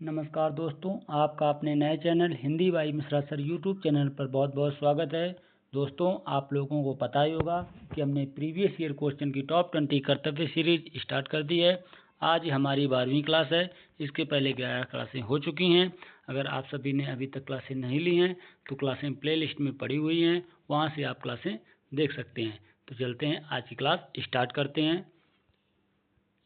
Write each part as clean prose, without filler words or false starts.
नमस्कार दोस्तों, आपका अपने नए channel Hindi by Mishra sir YouTube channel पर बहुत बहुत स्वागत है। दोस्तों, आप लोगों को पता ही होगा कि हमने प्रीवियस ईयर क्वेश्चन की टॉप 20 कर्तव्य सीरीज स्टार्ट कर दी है। आज हमारी 12वीं क्लास है। इसके पहले 11 क्लासें हो चुकी हैं। अगर आप सभी ने अभी तक क्लासें नहीं ली हैं तो क्लासें प्ले लिस्ट में पड़ी हुई हैं, वहाँ से आप क्लासें देख सकते हैं। तो चलते हैं, आज की क्लास स्टार्ट करते हैं।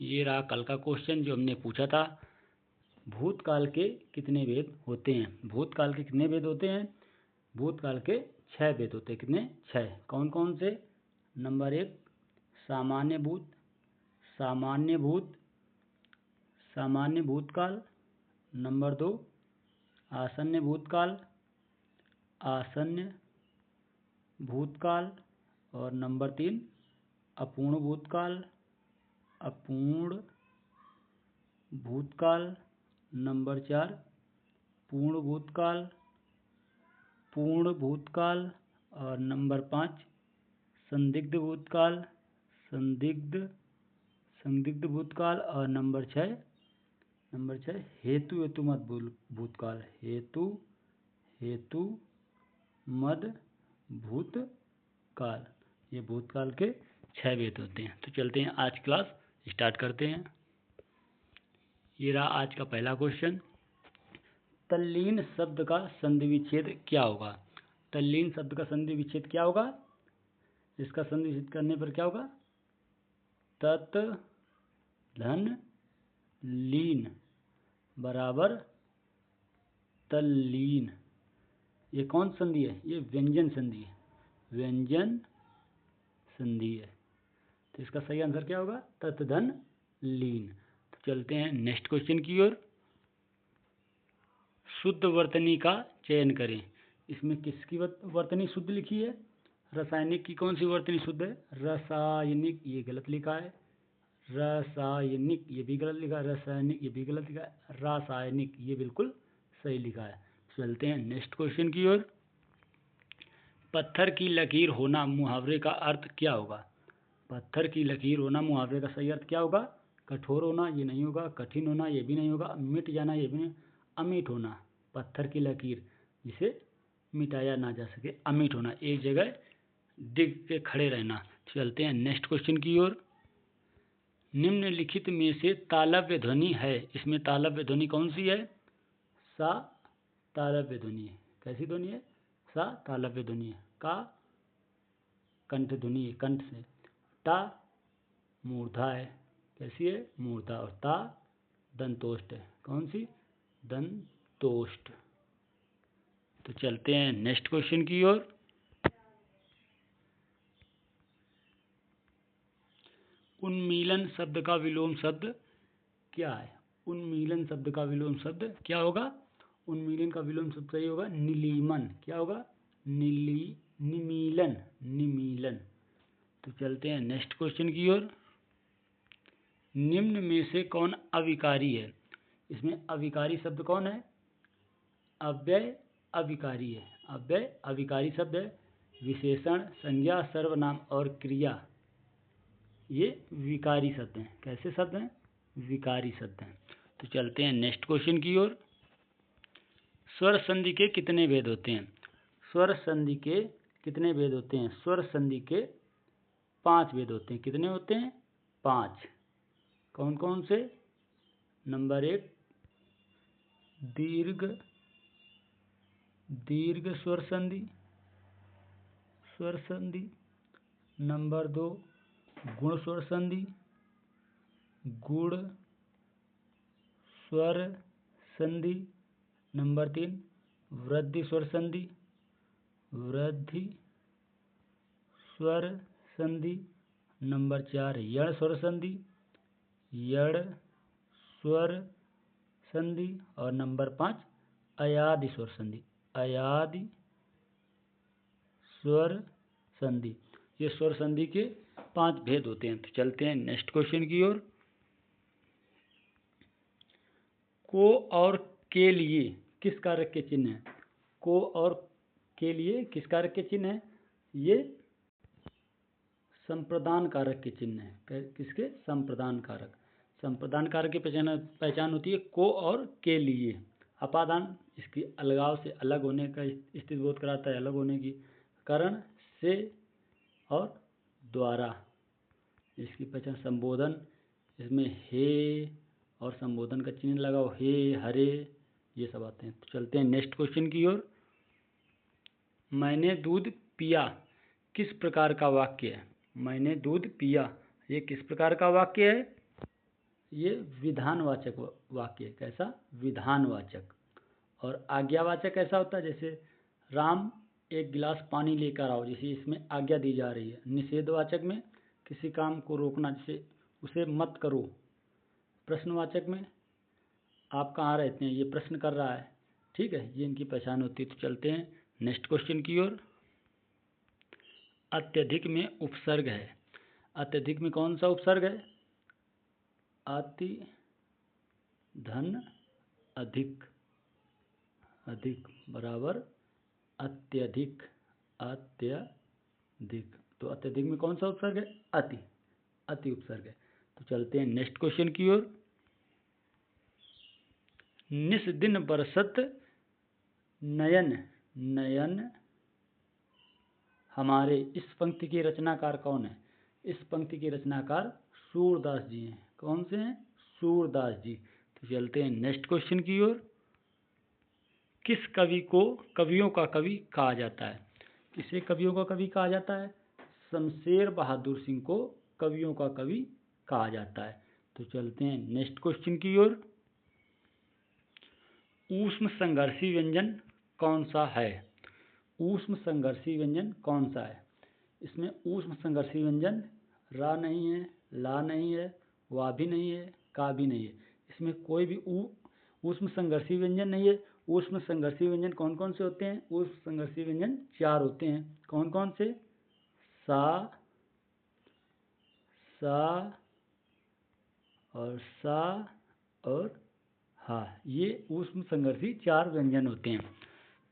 ये रहा कल का क्वेश्चन जो हमने पूछा था, भूतकाल के कितने वेद होते हैं। भूतकाल के कितने वेद होते हैं? भूतकाल के 6 वेद होते हैं। कितने? 6। कौन कौन से? नंबर 1 सामान्य भूत, सामान्य भूत, सामान्य भूतकाल। नंबर 2 आसन्न भूतकाल, आसन्न भूतकाल। और नंबर 3 अपूर्ण भूतकाल, अपूर्ण भूतकाल। नंबर 4 पूर्ण भूतकाल, पूर्ण भूतकाल। और नंबर 5 संदिग्ध भूतकाल, संदिग्ध संदिग्ध भूतकाल। और नंबर 6 हेतु मद भूतकाल, हेतु मद भूतकाल। ये भूतकाल के 6 वेद होते हैं। तो चलते हैं, आज क्लास स्टार्ट करते हैं। ये रहा आज का पहला क्वेश्चन। तल्लीन शब्द का संधि विच्छेद क्या होगा? तल्लीन शब्द का संधि विच्छेद क्या होगा? इसका संधि विच्छेद करने पर क्या होगा? तत् धन लीन बराबर तल्लीन। ये कौन संधि है? ये व्यंजन संधि है, व्यंजन संधि है। तो इसका सही आंसर क्या होगा? तत् धन लीन। तो चलते हैं नेक्स्ट क्वेश्चन की ओर। शुद्ध वर्तनी का चयन करें। इसमें किसकी वर्तनी शुद्ध लिखी है? रासायनिक की कौन सी वर्तनी शुद्ध है? रासायनिक, ये गलत लिखा है। रासायनिक, ये भी गलत लिखा है। रासायनिक, ये भी गलत लिखा है। रासायनिक, ये बिल्कुल सही लिखा है। चलते हैं नेक्स्ट क्वेश्चन की ओर। पत्थर की लकीर होना मुहावरे का अर्थ क्या होगा? पत्थर की लकीर होना मुहावरे का सही अर्थ क्या होगा? कठोर होना, ये नहीं होगा। कठिन होना, ये भी नहीं होगा। मिट जाना, ये भी नहीं। अमिट होना। पत्थर की लकीर जिसे मिटाया ना जा सके, अमिट होना, एक जगह डिग के खड़े रहना। चलते हैं नेक्स्ट क्वेश्चन की ओर। निम्नलिखित में से तालव्य ध्वनि है। इसमें तालव्य ध्वनि कौन सी है? सा तालव्य ध्वनि है। कैसी ध्वनि है? सा तालव्य ध्वनि है। का कंठ ध्वनि है, कंठ से। टा मूर्धा है। कैसी है? मूर्धा। और ता दंतोष्ट है। कौन सी? दंतोष्ट। तो चलते हैं नेक्स्ट क्वेश्चन की ओर। उन्मीलन शब्द का विलोम शब्द क्या है? उन्मीलन शब्द का विलोम शब्द क्या होगा? उन्मीलन का विलोम शब्द सही होगा निलीमन। क्या होगा? निमीलन, निमीलन। तो चलते हैं नेक्स्ट क्वेश्चन की ओर। निम्न में से कौन अविकारी है? इसमें अविकारी शब्द कौन है? अव्यय अविकारी है। अव्यय अविकारी शब्द है। विशेषण, संज्ञा, सर्वनाम और क्रिया ये विकारी शब्द हैं। कैसे शब्द हैं? विकारी शब्द हैं। तो चलते हैं नेक्स्ट क्वेश्चन की ओर। स्वर संधि के कितने भेद होते हैं? स्वर संधि के कितने भेद होते हैं? स्वर संधि के 5 भेद होते हैं। कितने होते हैं? 5। कौन कौन से? नंबर 1 दीर्घ, दीर्घ स्वर संधि, स्वर संधि। नंबर 2 गुण स्वर संधि, गुण स्वर संधि। नंबर 3 वृद्धि स्वर संधि, वृद्धि स्वर संधि। नंबर 4 यण स्वर संधि, यण स्वर संधि। और नंबर 5 अयादि स्वर संधि, अयादि स्वर संधि। ये स्वर संधि के 5 भेद होते हैं। तो चलते हैं नेक्स्ट क्वेश्चन की ओर। को और के लिए किस कारक के चिन्ह है? को और के लिए किस कारक के चिन्ह है? ये संप्रदान कारक के चिन्ह है। किसके? संप्रदान कारक। संप्रदान कारक की पहचान होती है को और के लिए। अपादान इसकी अलगाव से अलग होने का स्थिति बोध कराता है, अलग होने की। कारण से और द्वारा इसकी पहचान। संबोधन इसमें हे और संबोधन का चिन्ह लगाओ, हे, हरे, ये सब आते हैं। तो चलते हैं नेक्स्ट क्वेश्चन की ओर। मैंने दूध पिया किस प्रकार का वाक्य है? मैंने दूध पिया ये किस प्रकार का वाक्य है? ये विधानवाचक वाक्य है। कैसा? विधानवाचक। और आज्ञावाचक ऐसा होता है जैसे राम एक गिलास पानी लेकर आओ, जैसे इसमें आज्ञा दी जा रही है। निषेधवाचक में किसी काम को रोकना, जैसे उसे मत करो। प्रश्नवाचक में आप कहाँ रहते हैं, ये प्रश्न कर रहा है। ठीक है, ये इनकी पहचान होती है। तो चलते हैं नेक्स्ट क्वेश्चन की ओर। अत्यधिक में उपसर्ग है। अत्यधिक में कौन सा उपसर्ग है? अति, धन, अधिक। अधिक बराबर अत्यधिक। अत्यधिक, तो अत्यधिक में कौन सा उपसर्ग है? अति। अति उपसर्ग है। तो चलते हैं नेक्स्ट क्वेश्चन की ओर। निस दिन बरसत नयन नयन हमारे, इस पंक्ति के रचनाकार कौन है? इस पंक्ति के रचनाकार सूरदास जी हैं। कौन से हैं? सूरदास जी। तो चलते हैं नेक्स्ट क्वेश्चन की ओर। किस कवि को कवियों का कवि कहा जाता है? किसे कवियों का कवि कहा जाता है? शमशेर बहादुर सिंह को कवियों का कवि कहा जाता है। तो चलते हैं नेक्स्ट क्वेश्चन की ओर। ऊष्म संघर्षी व्यंजन कौन सा है? ऊष्म संघर्षी व्यंजन कौन सा है? इसमें ऊष्म संघर्षी व्यंजन रा नहीं है, ला नहीं है, वा भी नहीं है, का भी नहीं है। इसमें कोई भी ऊष्म संघर्षी व्यंजन नहीं है। ऊष्म संघर्षी व्यंजन कौन कौन से होते हैं? ऊष्म संघर्षी व्यंजन 4 होते हैं। कौन कौन से? सा, सा और सा और हा, ये ऊष्म संघर्षी 4 व्यंजन होते हैं।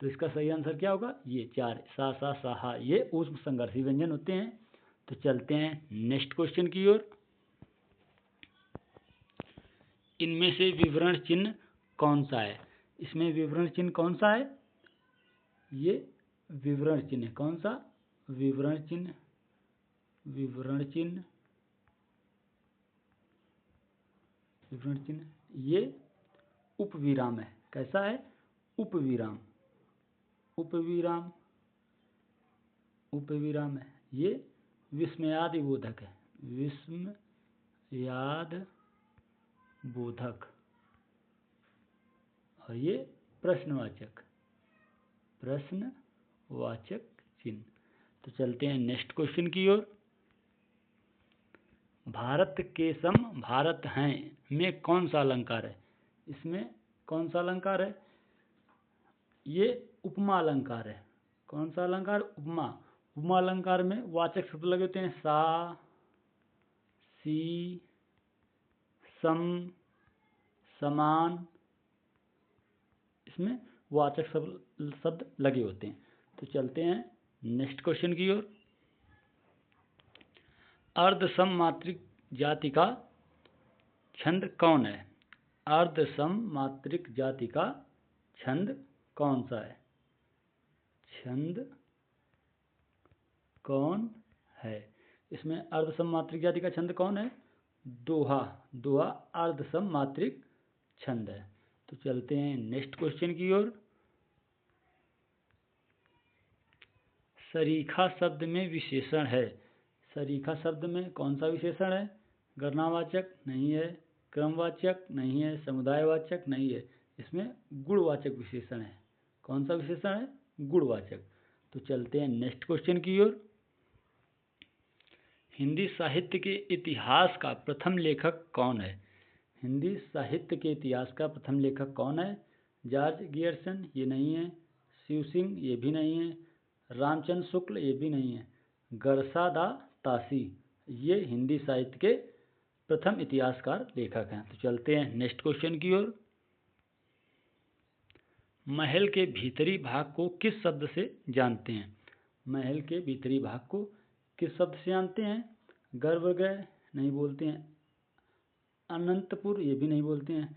तो इसका सही आंसर क्या होगा? ये 4, सा, सा, सा, हा, ये ऊष्म संघर्षी व्यंजन होते हैं। तो चलते हैं नेक्स्ट क्वेश्चन की ओर। इनमें से विवरण चिन्ह कौन सा है? इसमें विवरण चिन्ह कौन सा है? ये विवरण चिन्ह। कौन सा? विवरण चिन्ह। विवरण चिन्ह, विवरण चिन्ह, ये उपविराम है। कैसा है? उपविराम। उपविराम, उपविराम है। ये विस्मयादि बोधक है। विस्मयाद बोधक। और ये प्रश्नवाचक, प्रश्नवाचक चिन्ह। तो चलते हैं नेक्स्ट क्वेश्चन की ओर। भारत के सम भारत हैं में कौन सा अलंकार है? इसमें कौन सा अलंकार है? ये उपमा अलंकार है। कौन सा अलंकार? उपमा। उपमा अलंकार में वाचक शब्द लगे होते हैं सा, सी, सम, समान। इसमें वाचक शब्द लगे होते हैं। तो चलते हैं नेक्स्ट क्वेश्चन की ओर। अर्धसम मात्रिक जाति का छंद कौन है? अर्धसम मात्रिक जाति का छंद कौन सा है? छंद कौन है? इसमें अर्धसम मात्रिक जाति का छंद कौन है? दोहा। दोहा अर्धसम मात्रिक छंद है। तो चलते हैं नेक्स्ट क्वेश्चन की ओर। सरीखा शब्द में विशेषण है। सरीखा शब्द में कौन सा विशेषण है? गणनावाचक नहीं है, क्रमवाचक नहीं है, समुदायवाचक नहीं है। इसमें गुणवाचक विशेषण है। कौन सा विशेषण है? गुणवाचक। तो चलते हैं नेक्स्ट क्वेश्चन की ओर। हिंदी साहित्य के इतिहास का प्रथम लेखक कौन है? हिंदी साहित्य के इतिहास का प्रथम लेखक कौन है? जॉर्ज गियर्सन, ये नहीं है। शिव सिंह, ये भी नहीं है। रामचंद्र शुक्ल, ये भी नहीं है। गरसादा तासी, ये हिंदी साहित्य के प्रथम इतिहासकार लेखक हैं। तो चलते हैं नेक्स्ट क्वेश्चन की ओर। महल के भीतरी भाग को किस शब्द से जानते हैं? महल के भीतरी भाग को किस शब्द से जानते हैं? गर्भगृह नहीं बोलते हैं, अनंतपुर ये भी नहीं बोलते हैं।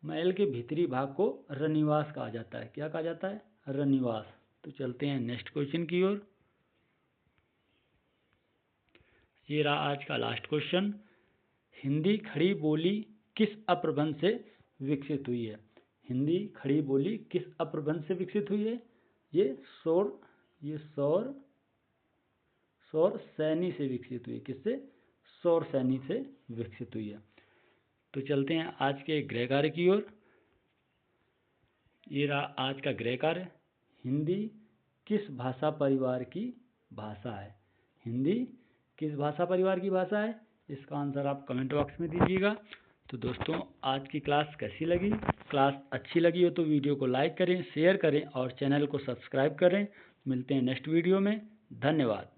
महल के भीतरी भाग को रनिवास कहा जाता है। क्या कहा जाता है? रनिवास। तो चलते हैं नेक्स्ट क्वेश्चन की ओर। ये रहा आज का लास्ट क्वेश्चन। हिंदी खड़ी बोली किस अपभ्रंश से विकसित हुई है? हिंदी खड़ी बोली किस अपभ्रंश से विकसित हुई है? ये सौर सैनी से विकसित हुई है। किससे? सौर सैनी से विकसित हुई है। तो चलते हैं आज के गृह कार्य की ओर। ये रहा आज का गृह कार्य। हिंदी किस भाषा परिवार की भाषा है? हिंदी किस भाषा परिवार की भाषा है? इसका आंसर आप कमेंट बॉक्स में दीजिएगा। तो दोस्तों, आज की क्लास कैसी लगी? क्लास अच्छी लगी हो तो वीडियो को लाइक करें, शेयर करें और चैनल को सब्सक्राइब करें। मिलते हैं नेक्स्ट वीडियो में। धन्यवाद।